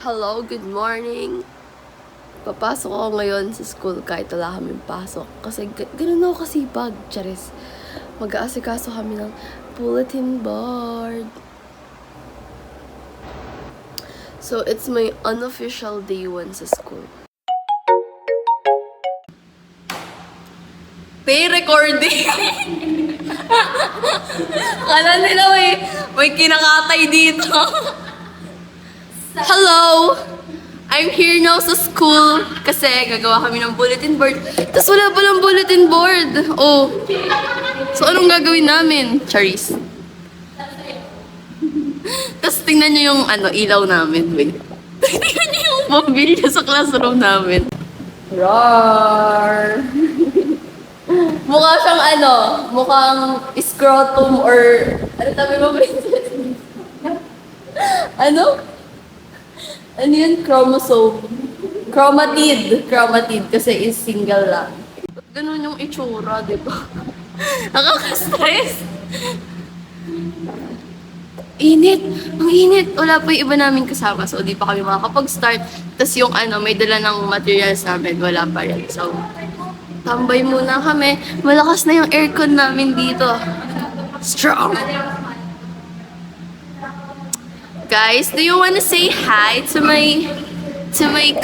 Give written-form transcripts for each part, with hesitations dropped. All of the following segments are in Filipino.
Hello, good morning. Papasok ako ngayon sa school kahit wala kaming pasok. Kasi ganun ako kasipag, charis. Mag-aasikaso kami ng bulletin board. So, it's my unofficial day 1 sa school. Pay recording! Kala nila may kinakatay dito. Hello! I'm here now sa school kasi gagawa kami ng bulletin board. Tapos wala palang bulletin board. Oh. So anong gagawin namin? Charis. Tapos tingnan nyo yung ilaw namin. Wait. Tingnan nyo yung mobilya sa classroom namin. Roar! Mukha siyang mukhang scrotum or ano sabi mo, princess? Ano yun? Chromosome. Chromatid kasi is single lang. Ganun yung itsura, di ba? Nakaka-stress. Init! Ang init! Wala pa yung iba namin kasama, so di pa kami makakapag-start. Tapos yung may dala ng materials namin, wala pa rin. So, tambay muna kami. Malakas na yung aircon namin dito. Strong! Guys, do you wanna say hi to my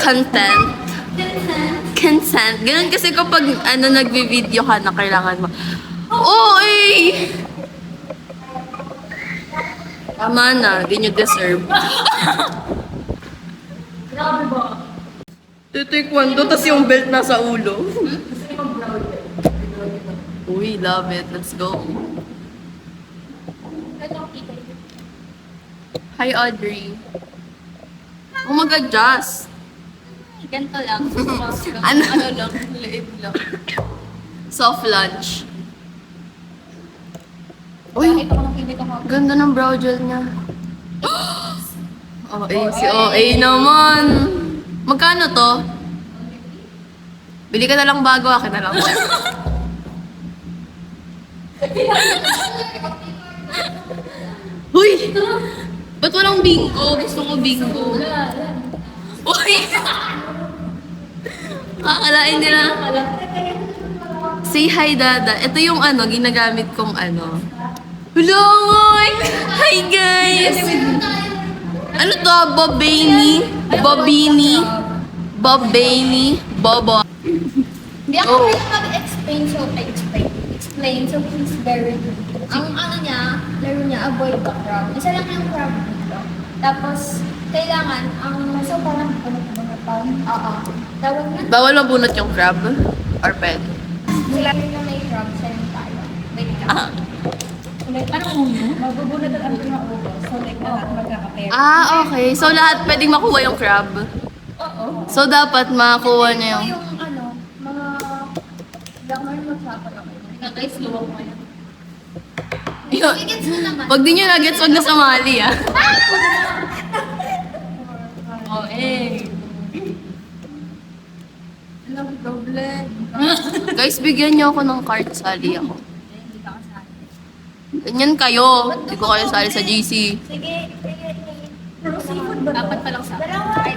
content? Consent. Ganun kasi kapag nagvi-video ka na kailangan mo. Oh, eh! Tama na, di nyo deserve. Taekwondo, tas yung belt nasa ulo. Uy, love it. Let's go. Hi, Audrey. Oh, mag-adjust. Ganito lang. Ano? Lang, liit lang. Soft lunch. Uy, Ito ko nakikita ko. ganda ng brow gel niya. OA, si OA naman. Magkano to? Bili ka na lang bago, akin na lang. Uy! Ba't walang bingo? Gusto ko bingo. Uy! Kakalain nila. Say hi, Dada. Ito yung ginagamit kong Hulangoy! Hi, guys! Ano to? Bobini? Bobo. Hindi ako pwede mag-explain, so please bear with me. Ang laro niya, avoid the crowd. Isa lang yung crowd dito. Tapos, kailangan, parang Oo. Tawag na. Bawal mabunot yung crab? Or pwede? Sila rin na may crowd, sa'yo tayo. Wait ka. Magbubunod ang ating mga ulo. So, lahat magkaka-pair. Okay. So, lahat pwedeng makuha yung crab? Oo. So, dapat makuha niya yung... Yung mga... Grammar mag-sapal ako. Naka-slow ako ngayon. Yun. Gigits mo naman. Pag di nyo nuggets, wag na sumali, Oh, Anong problem? Guys, bigyan nyo ako ng card. Sali ako. Hindi ka kasali. Ganyan kayo. Hindi ko kayo sali sa GC. Sige. Pero seafood ba? Dapat pa lang sa akin.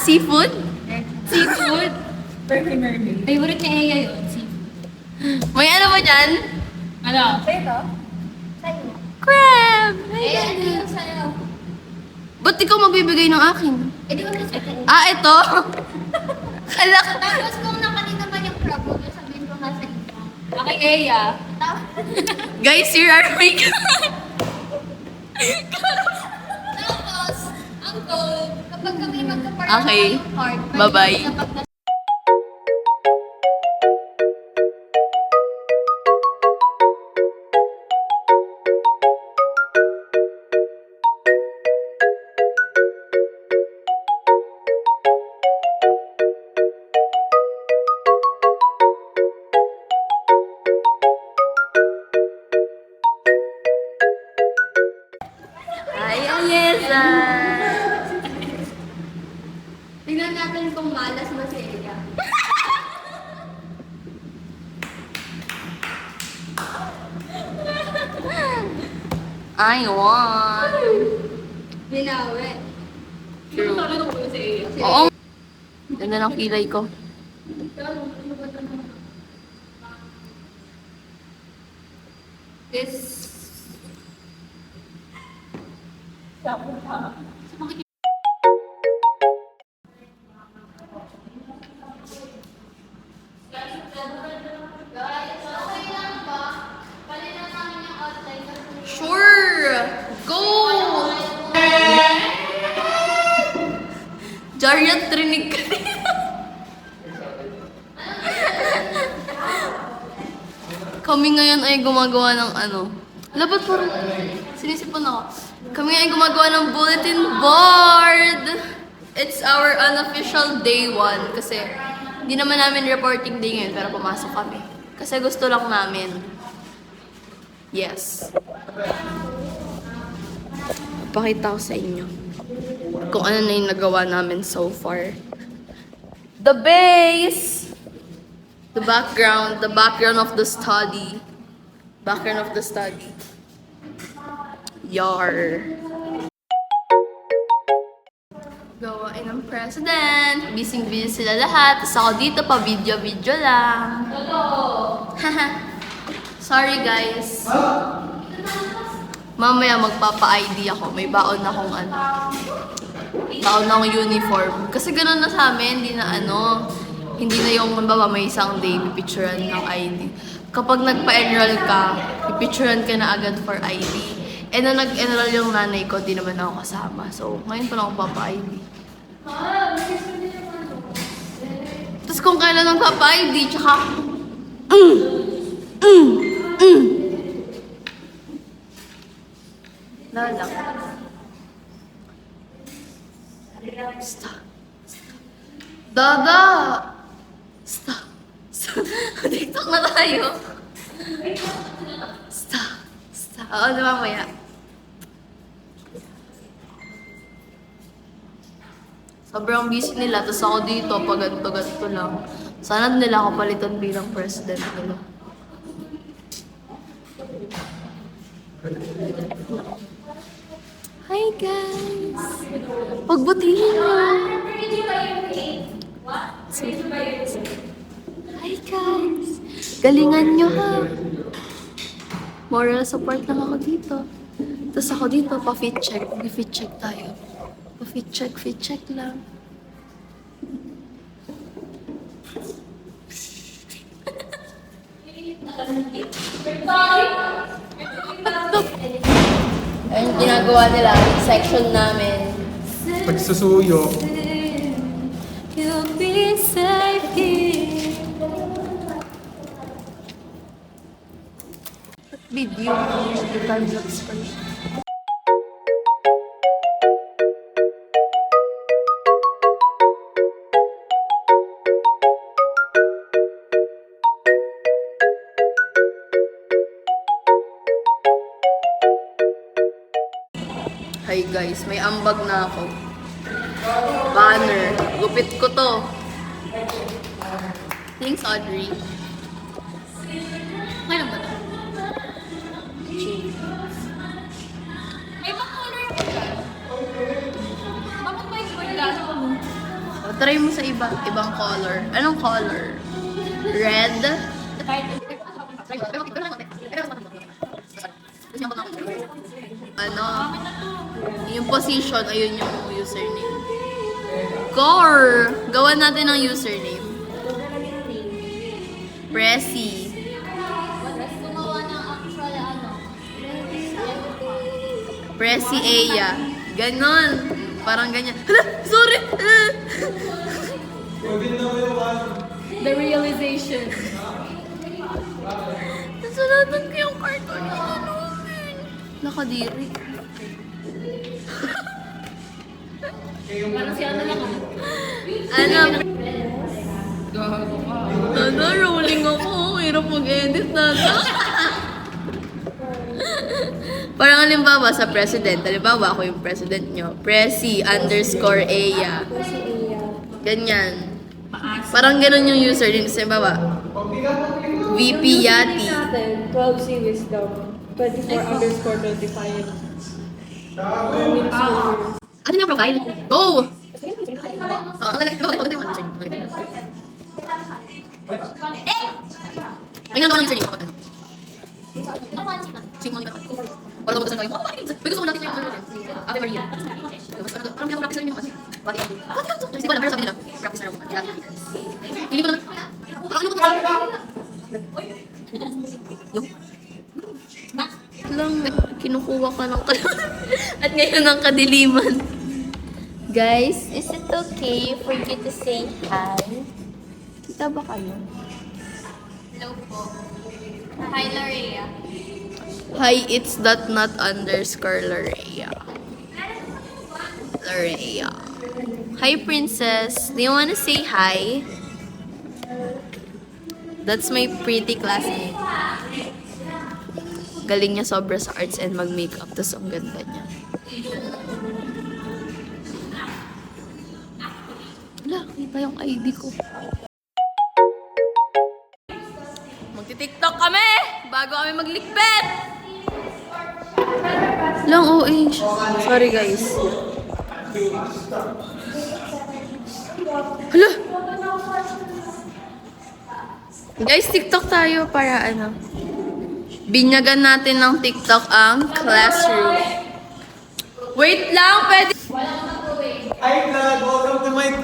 Seafood? Seafood? Favorite ni Eya yun, seafood. May ba dyan? Ano? Sa'yo? Sa'yo. Crab! Eya, ano yung sa'yo? Ba't ikaw magbibigay ng akin? Di ko na sa'yo. Ito? Kala ko. Tapos kung nakanina ba yung crab, huwag yung sabihin ko nga sa inyo. Okay, Eya. Guys, here are my... Tapos, ang goal, kapag kami magkaparang Okay. yung card, Bye-bye. Hi, Ayesa! Tingnan natin kung malas ba si Eya. I won! Binawi. True. Oo. Ganda ng kilay ko. This... Sure! Go! Jariat, trinig ka rin. Kami ngayon ay gumagawa ng ano. Labat po rin. Sinisipon ako. Kami ngayon ay gumagawa ng bulletin board. It's our unofficial day 1. Kasi hindi naman namin reporting day ngayon pero pumasok kami. Kasi gusto lang namin. Yes. Pakita ko sa inyo kung ano na yung nagawa namin so far. The base! The background of the study. Background of the study. Yar. Gawain ng president. Busy-busy sila lahat. Tapos ako dito pa video-video lang. Haha. Sorry guys. Mamaya magpapa-ID ako. May baon akong ano. Baon akong uniform. Kasi ganun na sa amin. Hindi na ano. Hindi na yung may isang day pipicturean ng ID. Kapag nagpa-enroll ka, pipicturean ka na agad for ID. Eh na nag-enroll yung nanay ko, di naman ako kasama. So, ngayon pa lang ako papa-ID. Tapos kung kailan ng papa-ID, tsaka... Lalang. Stop. Dada! Stop. Stop. TikTok na tayo. Stop. Stop. Oo, di mamaya. Sobrang busy nila, tapos ako dito, pag ganito-ganito lang. Sana nila ako palitan bilang president nila. Hi guys! Pagbutihin mo! Hi guys! Galingan nyo ha! Moral support lang ako dito. Tapos ako dito, pa-fit check. Fit check tayo. Pa-fit check lang. Ayun ginagawa nila, section namin. Pagsusuyo. You'll be safe here. Video, time lapse pa rin. Hi guys, may ambag na ako. Banner. Gupit ko to. Thanks, Audrey. Okay lang ba to? May ibang color ako dyan. Bakit may regalo mo? O, try mo sa ibang color. Anong color? Red? Ano? Yung position, ayun yung username. Core! Gawa natin ang username. Pressy. Gumawa ng actual ano. Pressy Aya. Ganon. Parang ganyan. Hala! Sorry! The realization. Nasalatan ko yung cartoon ni Anumin. Nakadiri. Parang si ano lang ah. Ano? Ano? Rolling ako. Hirap mag-edit na. Parang halimbawa sa president. Halimbawa ako yung president nyo. Pressy _ Aya. Ganyan. Parang ganun yung username. Kasi halimbawa, VP Yati. 12C wisdom. 24 _25. Ano yung profile? Go! Ang lalaki mo. Ay, nga naman yung username ko. Sing Monica. Wala mo sa kayo. May gusto ko natin yung Ate Maria. Parang hindi ako practice rin yung kasi. Bati ako. Kasi ko alam, pero sabi nila, practice na ako. Hindi ko naman. Ano ko yung? Lang, kinukuha ka ng at ngayon ang kadiliman. Guys, is it okay for you to say hi? Kita ba kayo? Hello po. Hi, Lorea. Hi, it's that not underscore Lorea. Lorea. Hi, princess. Do you wanna say hi? That's my pretty classmate. Galing niya sobra sa arts and mag-makeup. Tapos ang ganda niya. Wala, kita yung ID ko. Magti-tiktok kami! Bago kami maglikpit! Lang OH. Sorry guys. Hala! Guys, TikTok tayo para ano. Binyagan natin ng TikTok ang classroom. Wait lang, pwede. Hi vlog, welcome to my...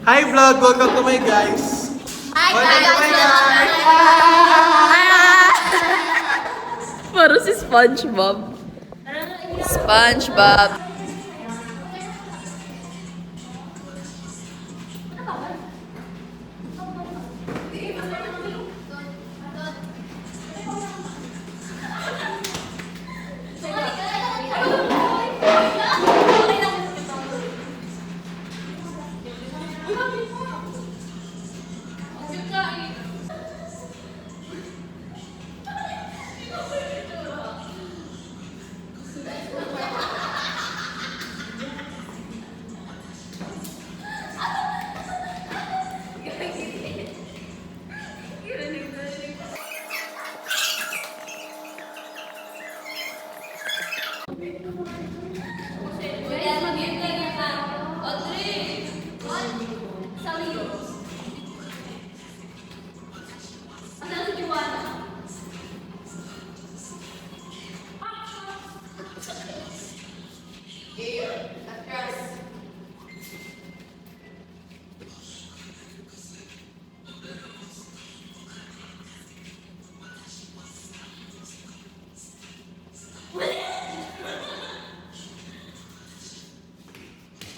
Hi vlog, welcome to my guys. Welcome to my guys. Parang si SpongeBob. SpongeBob.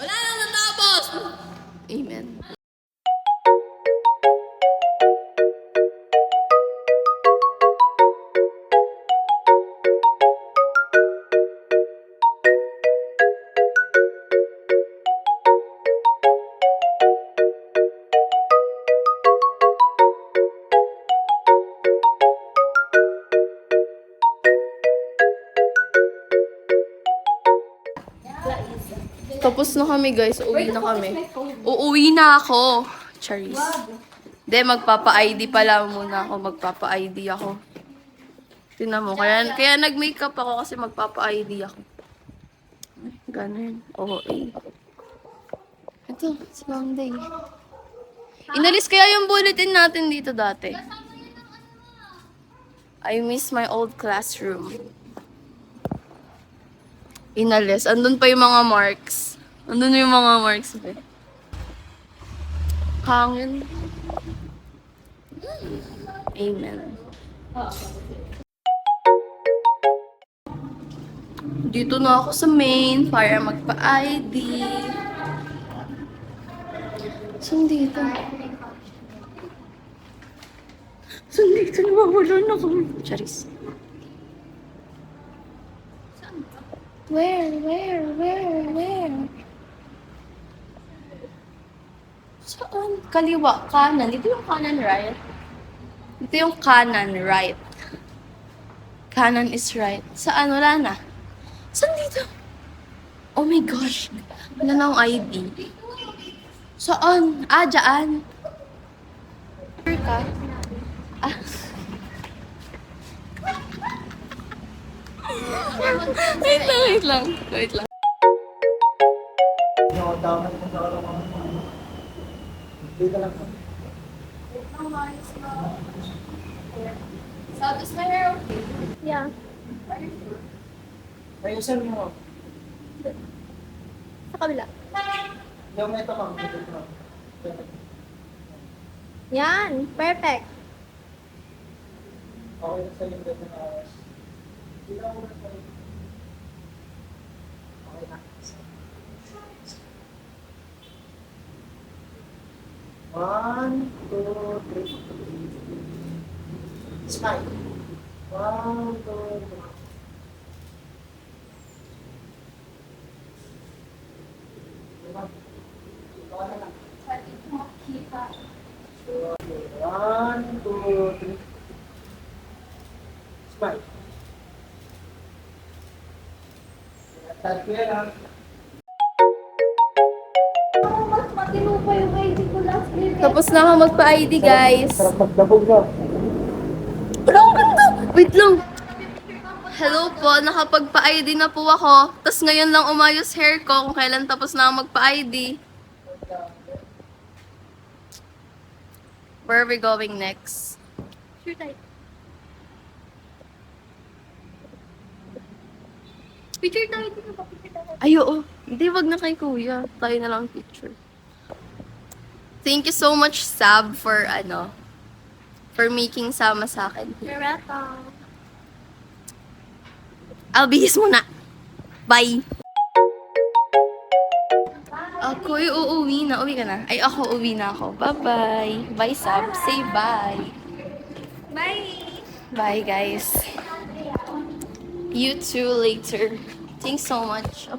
Wala nang natapos! Amen. Tapos na kami guys, uuwi na kami. Uuwi na ako. Charis. Hindi, magpapa-ID pala muna ako. Magpapa-ID ako. Tingnan mo, kaya nag-makeup ako kasi magpapa-ID ako. Ganun. Oo, Ito, si Monday. Inalis kaya yung bulletin natin dito dati. I miss my old classroom. Inalis. Andun pa yung mga marks. Andun yung mga marks. Hangin. Amen. Dito na ako sa main para magpa-ID. Saan dito? Saan dito? Nawawala na kami. Charis. Where? Saan? Kaliwa, kanan. Dito yung kanan, right? Dito yung kanan, right. Kanan is right. Saan? Wala na. Saan dito? Oh my gosh. Wala na akong ID. Saan? Ah, dyan. Sure ka? Ah. Wait lang. Down mo sa karoon. Dito lang. So, does my hair okay? Yeah. Ayusin mo. Sa kabila. Yung ito ma'am. Yan. Perfect. Okay na sa yung ganda na oras. Hindi mo na tayo. Okay na. 1, 2, 3. Smile. 1, 2, 3. One, two, three. Smile. Tatlo yan ha. Mas matino pa yung ID ko last year. Tapos na ako magpa-ID, guys. Sarap magdabog ka. Wala akong ganda! Wait lang. Hello po, nakapagpa-ID na po ako. Tapos ngayon lang umayos hair ko kung kailan tapos na ako magpa-ID. Where are we going next? Sure tayo. Picture tayo dito ba? Picture tayo. Ay, oo. Hindi, wag na kay kuya. Tayo na lang picture. Thank you so much, Sab, for for making sama sa akin. You're welcome. I'll bihis muna. Bye! Ako ay uuwi na. Uwi ka na? Ay, ako uwi na ako. Bye-bye. Bye, Sab. Say bye. Bye! Bye, guys. You too later. Thanks so much.